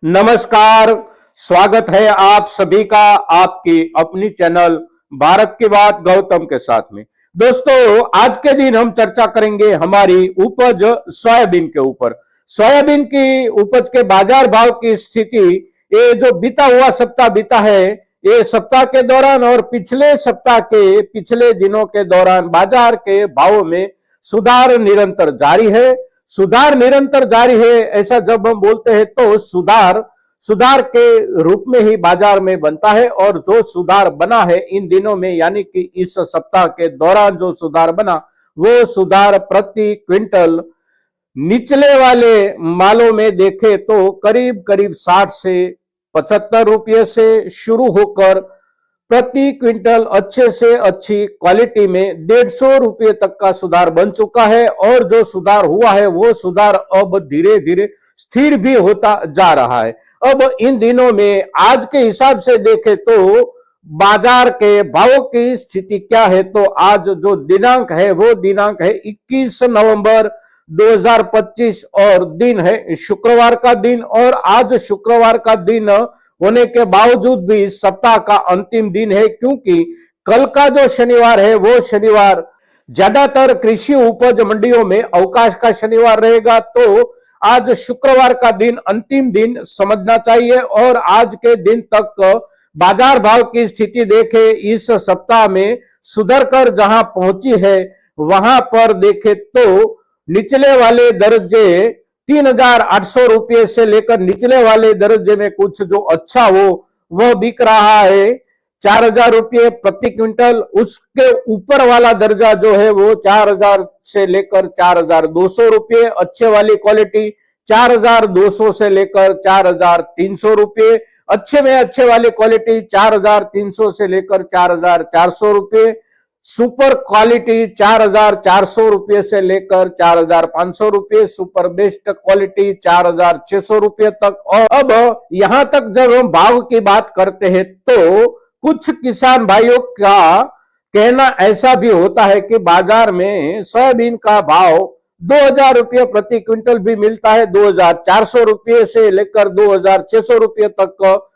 नमस्कार। स्वागत है आप सभी का आपकी अपनी चैनल भारत की बात गौतम के साथ में। दोस्तों, आज के दिन हम चर्चा करेंगे हमारी उपज सोयाबीन के ऊपर। सोयाबीन की उपज के बाजार भाव की स्थिति, ये जो बीता हुआ सप्ताह बीता है, ये सप्ताह के दौरान और पिछले सप्ताह के पिछले दिनों के दौरान बाजार के भावों में सुधार निरंतर जारी है। सुधार निरंतर जारी है, ऐसा जब हम बोलते हैं तो सुधार के रूप में ही बाजार में बनता है। और जो सुधार बना है इन दिनों में, यानी कि इस सप्ताह के दौरान जो सुधार बना, वो सुधार प्रति क्विंटल निचले वाले मालों में देखे तो करीब करीब 60 से 75 रुपये से शुरू होकर प्रति क्विंटल अच्छे से अच्छी क्वालिटी में 150 रुपये तक का सुधार बन चुका है। और जो सुधार हुआ है वो सुधार अब धीरे धीरे स्थिर भी होता जा रहा है। अब इन दिनों में आज के हिसाब से देखें तो बाजार के भावों की स्थिति क्या है, तो आज जो दिनांक है वो दिनांक है 21 नवंबर 2025 और दिन है शुक्रवार का दिन। और आज शुक्रवार का दिन होने के बावजूद भी सप्ताह का अंतिम दिन है, क्योंकि कल का जो शनिवार है वो शनिवार ज्यादातर कृषि उपज मंडियों में अवकाश का शनिवार रहेगा। तो आज शुक्रवार का दिन अंतिम दिन समझना चाहिए। और आज के दिन तक बाजार भाव की स्थिति देखे, इस सप्ताह में सुधर कर जहां पहुंची है वहां पर देखे तो निचले वाले दर्जे 3,800 रुपये से लेकर निचले वाले दर्जे में कुछ जो अच्छा हो वह बिक रहा है 4,000 रुपये प्रति क्विंटल। उसके ऊपर वाला दर्जा जो है वो 4,000 से लेकर 4,200 रुपये, अच्छे वाली क्वालिटी 4,200 से लेकर 4,300 रुपये, अच्छे में अच्छे वाली क्वालिटी 4,300 से लेकर 4,400 रुपये, सुपर क्वालिटी 4,400 रुपये से लेकर 4,500 रुपये, सुपर बेस्ट क्वालिटी 4,600 रुपये तक। और अब यहां तक जब हम भाव की बात करते हैं तो कुछ किसान भाइयों का कहना ऐसा भी होता है कि बाजार में सोयाबीन का भाव 2,000 रुपये प्रति क्विंटल भी मिलता है। 2,400 रुपये से लेकर 2,600 रुपये तक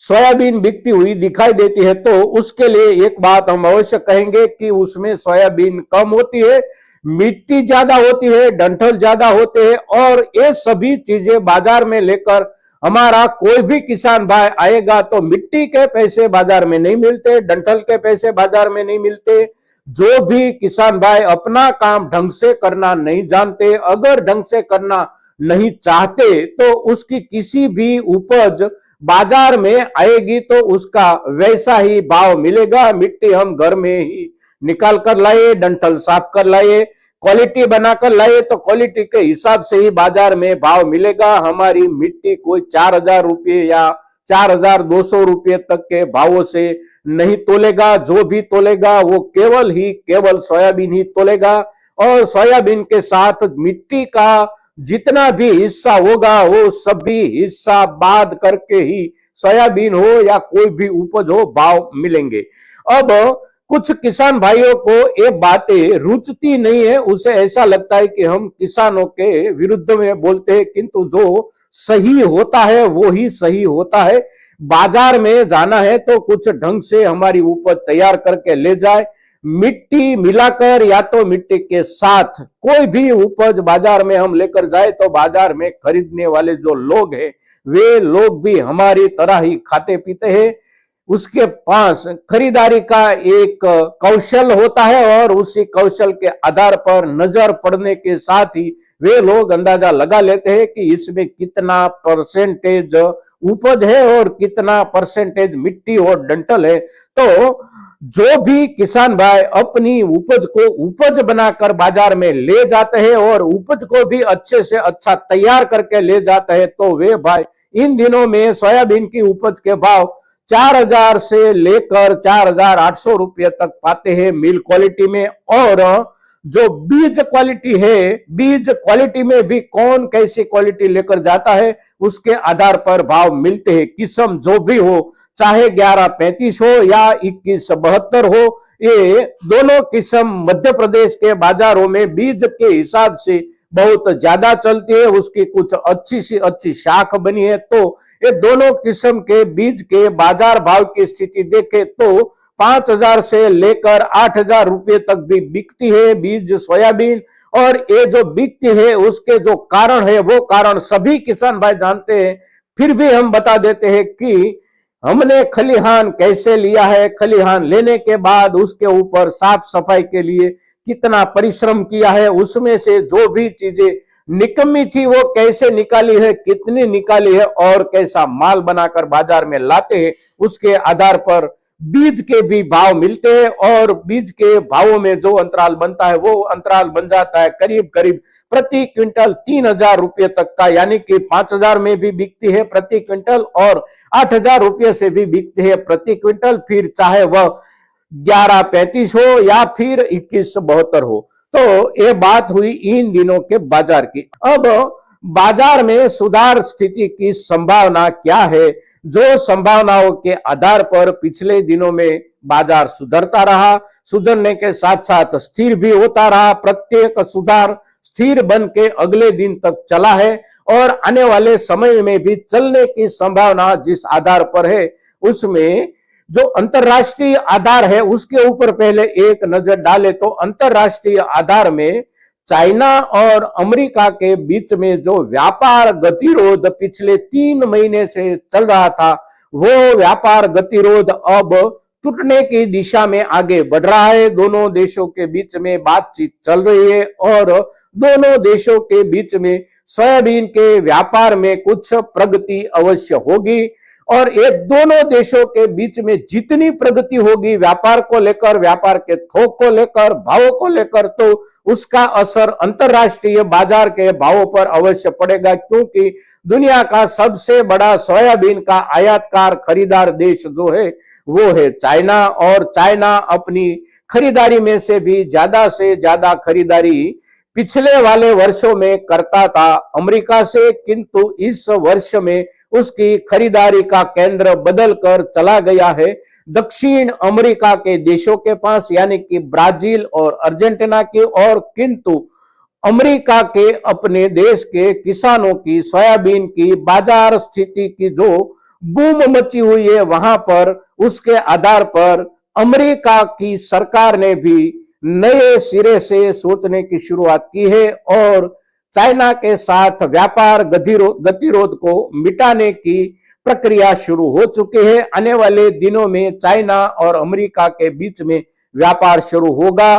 सोयाबीन बिकती हुई दिखाई देती है। तो उसके लिए एक बात हम अवश्य कहेंगे कि उसमें सोयाबीन कम होती है, मिट्टी ज्यादा होती है, डंठल ज्यादा होते हैं। और ये सभी चीजें बाजार में लेकर हमारा कोई भी किसान भाई आएगा तो मिट्टी के पैसे बाजार में नहीं मिलते, डंठल के पैसे बाजार में नहीं मिलते। जो भी किसान भाई अपना काम ढंग से करना नहीं जानते, अगर ढंग से करना नहीं चाहते, तो उसकी किसी भी उपज बाजार में आएगी तो उसका वैसा ही भाव मिलेगा। मिट्टी हम घर में ही निकाल कर लाए, डंठल साफ कर लाए, क्वालिटी बनाकर लाए तो क्वालिटी के हिसाब से ही बाजार में भाव मिलेगा। हमारी मिट्टी कोई 4,000 रुपये या 4,200 रुपये तक के भावों से नहीं तोलेगा। जो भी तोलेगा वो केवल सोयाबीन ही तोलेगा। और सोयाबीन के साथ मिट्टी का जितना भी हिस्सा होगा वो सभी हिस्सा बाद करके ही सोयाबीन हो या कोई भी उपज हो भाव मिलेंगे। अब कुछ किसान भाइयों को ये बातें रुचती नहीं है, उसे ऐसा लगता है कि हम किसानों के विरुद्ध में बोलते हैं, किंतु जो सही होता है वो ही सही होता है। बाजार में जाना है तो कुछ ढंग से हमारी उपज तैयार करके ले जाए, मिट्टी मिलाकर या तो मिट्टी के साथ कोई भी उपज बाजार में हम लेकर जाए तो बाजार में खरीदने वाले जो लोग हैं वे लोग भी हमारी तरह ही खाते पीते हैं। उसके पास खरीदारी का एक कौशल होता है और उसी कौशल के आधार पर नजर पड़ने के साथ ही वे लोग अंदाजा लगा लेते हैं कि इसमें कितना परसेंटेज उपज है और कितना परसेंटेज मिट्टी और डंठल है। तो जो भी किसान भाई अपनी उपज को उपज बनाकर बाजार में ले जाते हैं और उपज को भी अच्छे से अच्छा तैयार करके ले जाते हैं, तो वे भाई इन दिनों में सोयाबीन की उपज के भाव 4,000 से लेकर 4,800 रुपये तक पाते हैं मिल क्वालिटी में। और जो बीज क्वालिटी है, बीज क्वालिटी में भी कौन कैसी क्वालिटी लेकर जाता है उसके आधार पर भाव मिलते हैं। किस्म जो भी हो, चाहे 1135 हो या 2172 हो, ये दोनों किस्म मध्य प्रदेश के बाजारों में बीज के हिसाब से बहुत ज्यादा चलती है, उसकी कुछ अच्छी सी अच्छी शाख बनी है। तो ये दोनों किस्म के बीज के बाजार भाव की स्थिति देखे तो 5,000 से लेकर 8,000 रुपये तक भी बिकती है बीज सोयाबीन। और ये जो बिकती है उसके जो कारण है वो कारण सभी किसान भाई जानते हैं, फिर भी हम बता देते हैं कि हमने खलिहान कैसे लिया है, खलिहान लेने के बाद उसके ऊपर साफ सफाई के लिए कितना परिश्रम किया है, उसमें से जो भी चीजें निकम्मी थी वो कैसे निकाली है, कितनी निकाली है और कैसा माल बनाकर बाजार में लाते हैं, उसके आधार पर बीज के भी भाव मिलते हैं। और बीज के भावों में जो अंतराल बनता है वो अंतराल बन जाता है करीब करीब प्रति क्विंटल 3,000 रुपये तक का, यानी कि 5,000 में भी बिकती है प्रति क्विंटल और 8,000 रुपये से भी बिकती है प्रति क्विंटल, फिर चाहे वह 11,35 हो या फिर 21,72 हो। तो ये बात हुई इन दिनों के बाजार की। अब बाजार में सुधार स्थिति की संभावना क्या है? जो संभावनाओं के आधार पर पिछले दिनों में बाजार सुधरता रहा, सुधरने के साथ साथ स्थिर भी होता रहा, प्रत्येक सुधार स्थिर बन के अगले दिन तक चला है और आने वाले समय में भी चलने की संभावना जिस आधार पर है उसमें जो अंतरराष्ट्रीय आधार है उसके ऊपर पहले एक नजर डाले तो अंतरराष्ट्रीय आधार में चाइना और अमेरिका के बीच में जो व्यापार गतिरोध पिछले 3 महीने से चल रहा था वो व्यापार गतिरोध अब टूटने की दिशा में आगे बढ़ रहा है। दोनों देशों के बीच में बातचीत चल रही है और दोनों देशों के बीच में सोयाबीन के व्यापार में कुछ प्रगति अवश्य होगी। और ये दोनों देशों के बीच में जितनी प्रगति होगी व्यापार को लेकर, व्यापार के थोक को लेकर, भावों को लेकर, तो उसका असर अंतरराष्ट्रीय बाजार के भावों पर अवश्य पड़ेगा, क्योंकि दुनिया का सबसे बड़ा सोयाबीन का आयातकार खरीदार देश जो है वो है चाइना। और चाइना अपनी खरीदारी में से ज्यादा खरीदारी पिछले वाले वर्षों में करता था अमेरिका से, किंतु इस वर्ष में उसकी खरीदारी का केंद्र बदलकर चला गया है दक्षिण अमेरिका के देशों के पास, यानी कि ब्राजील और अर्जेंटीना की ओर। किंतु अमेरिका के अपने देश के किसानों की सोयाबीन की बाजार स्थिति की जो बूम मची हुई है वहां पर उसके आधार पर अमेरिका की सरकार ने भी नए सिरे से सोचने की शुरुआत की है और चाइना के साथ व्यापार गतिरोध को मिटाने की प्रक्रिया शुरू हो चुकी है। आने वाले दिनों में चाइना और अमेरिका के बीच में व्यापार शुरू होगा।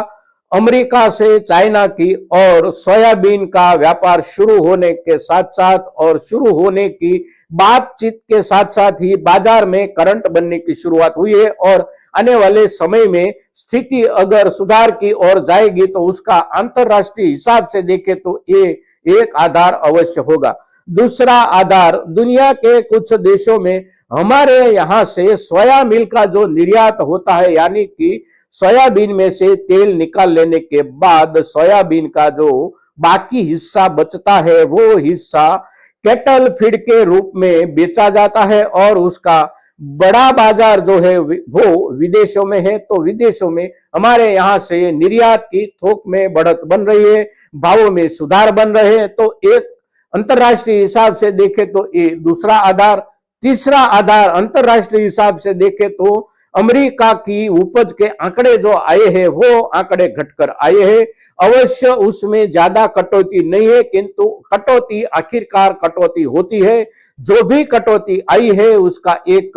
अमेरिका से चाइना की और सोयाबीन का व्यापार शुरू होने के साथ साथ और शुरू होने की बातचीत के साथ साथ ही बाजार में करंट बनने की शुरुआत हुई है और आने वाले समय में स्थिति अगर सुधार की ओर जाएगी तो उसका अंतरराष्ट्रीय हिसाब से देखे तो ये एक आधार अवश्य होगा। दूसरा आधार, दुनिया के कुछ देशों में हमारे यहां से सोया मिल का जो निर्यात होता है, यानी कि सोयाबीन में से तेल निकाल लेने के बाद सोयाबीन का जो बाकी हिस्सा बचता है वो हिस्सा कैटल फीड के रूप में बेचा जाता है और उसका बड़ा बाजार जो है वो विदेशों में है। तो विदेशों में हमारे यहाँ से निर्यात की थोक में बढ़त बन रही है, भावों में सुधार बन रहे हैं। तो एक अंतरराष्ट्रीय हिसाब से देखे तो ये दूसरा आधार। तीसरा आधार अंतरराष्ट्रीय हिसाब से देखे तो अमेरिका की उपज के आंकड़े जो आए हैं वो आंकड़े घटकर आए हैं। अवश्य उसमें ज्यादा कटौती नहीं है, किंतु कटौती आखिरकार कटौती होती है। जो भी कटौती आई है उसका एक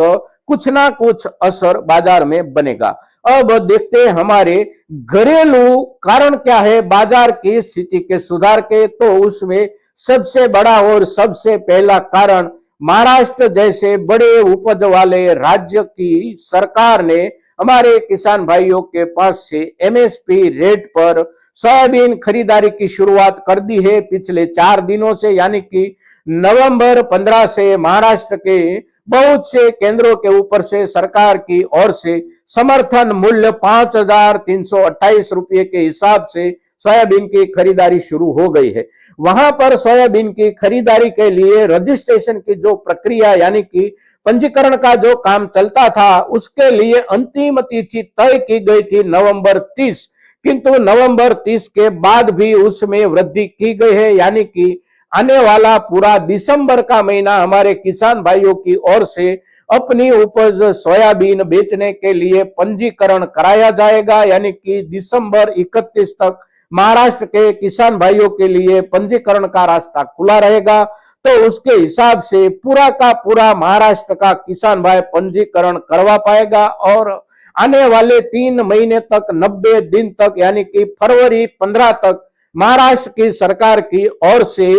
कुछ ना कुछ असर बाजार में बनेगा। अब देखते हैं हमारे घरेलू कारण क्या है बाजार की स्थिति के सुधार के। तो उसमें सबसे बड़ा और सबसे पहला कारण महाराष्ट्र जैसे बड़े उपज वाले राज्य की सरकार ने हमारे किसान भाइयों के पास से एमएसपी रेट पर सोयाबीन खरीदारी की शुरुआत कर दी है पिछले 4 दिनों से, यानी कि नवंबर 15 से महाराष्ट्र के बहुत से केंद्रों के ऊपर से सरकार की ओर से समर्थन मूल्य 5,328 रुपये के हिसाब से सोयाबीन की खरीदारी शुरू हो गई है। वहां पर सोयाबीन की खरीदारी के लिए रजिस्ट्रेशन की जो प्रक्रिया यानी कि पंजीकरण का जो काम चलता था उसके लिए अंतिम तिथि तय की गई थी नवंबर 30, किंतु नवंबर 30 के बाद भी उसमें वृद्धि की गई है, यानी कि आने वाला पूरा दिसंबर का महीना हमारे किसान भाइयों की ओर से अपनी उपज सोयाबीन बेचने के लिए पंजीकरण कराया जाएगा। यानी कि दिसंबर 31 तक महाराष्ट्र के किसान भाइयों के लिए पंजीकरण का रास्ता खुला रहेगा। तो उसके हिसाब से पूरा का पूरा महाराष्ट्र का किसान भाई पंजीकरण करवा पाएगा और आने वाले 3 महीने तक 90 दिन तक यानी कि फरवरी 15 तक महाराष्ट्र की सरकार की ओर से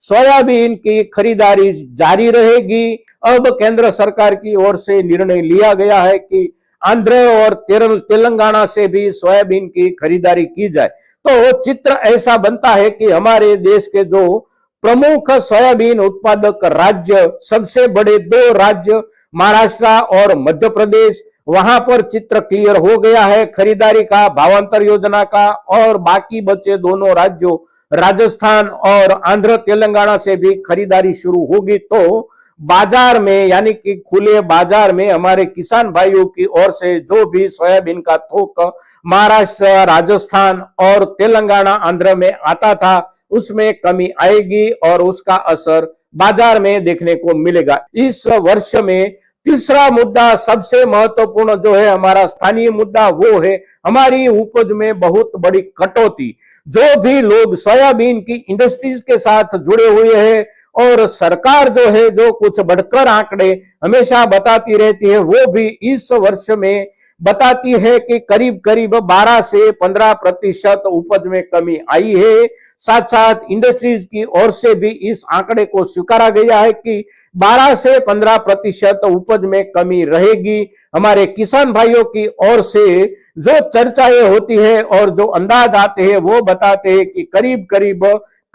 सोयाबीन की खरीदारी जारी रहेगी। अब केंद्र सरकार की ओर से निर्णय लिया गया है कि आंध्र और तेलंगाना से भी सोयाबीन की खरीदारी की जाए। तो चित्र ऐसा बनता है कि हमारे देश के जो प्रमुख सोयाबीन उत्पादक राज्य, सबसे बड़े 2 राज्य महाराष्ट्र और मध्य प्रदेश, वहां पर चित्र क्लियर हो गया है खरीदारी का, भावांतर योजना का। और बाकी बचे दोनों राज्यों राजस्थान और आंध्र तेलंगाना से भी खरीदारी शुरू होगी। तो बाजार में यानी कि खुले बाजार में हमारे किसान भाइयों की ओर से जो भी सोयाबीन का थोक महाराष्ट्र, राजस्थान और तेलंगाना, आंध्र में आता था उसमें कमी आएगी और उसका असर बाजार में देखने को मिलेगा। इस वर्ष में तीसरा मुद्दा सबसे महत्वपूर्ण जो है हमारा स्थानीय मुद्दा, वो है हमारी उपज में बहुत बड़ी कटौती। जो भी लोग सोयाबीन की इंडस्ट्रीज के साथ जुड़े हुए हैं और सरकार जो है जो कुछ बढ़कर आंकड़े हमेशा बताती रहती है, वो भी इस वर्ष में बताती है कि करीब करीब 12 से 15% उपज में कमी आई है। साथ साथ इंडस्ट्रीज की ओर से भी इस आंकड़े को स्वीकारा गया है कि 12 से 15% उपज में कमी रहेगी। हमारे किसान भाइयों की ओर से जो चर्चाएं होती है और जो अंदाज आते हैं वो बताते हैं कि करीब करीब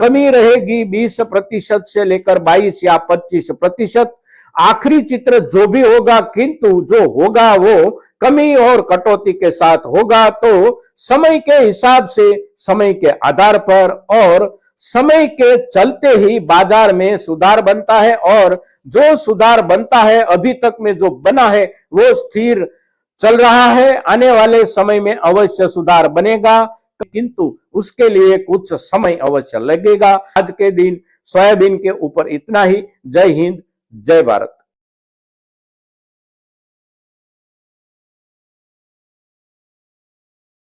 कमी रहेगी 20% से लेकर 22 या 25%। आखिरी चित्र जो भी होगा, किंतु जो होगा वो कमी और कटौती के साथ होगा। तो समय के हिसाब से, समय के आधार पर और समय के चलते ही बाजार में सुधार बनता है और जो सुधार बनता है अभी तक में जो बना है वो स्थिर चल रहा है। आने वाले समय में अवश्य सुधार बनेगा, किंतु उसके लिए कुछ समय अवश्य लगेगा। आज के दिन सोयाबीन के ऊपर इतना ही। जय हिंद, जय भारत।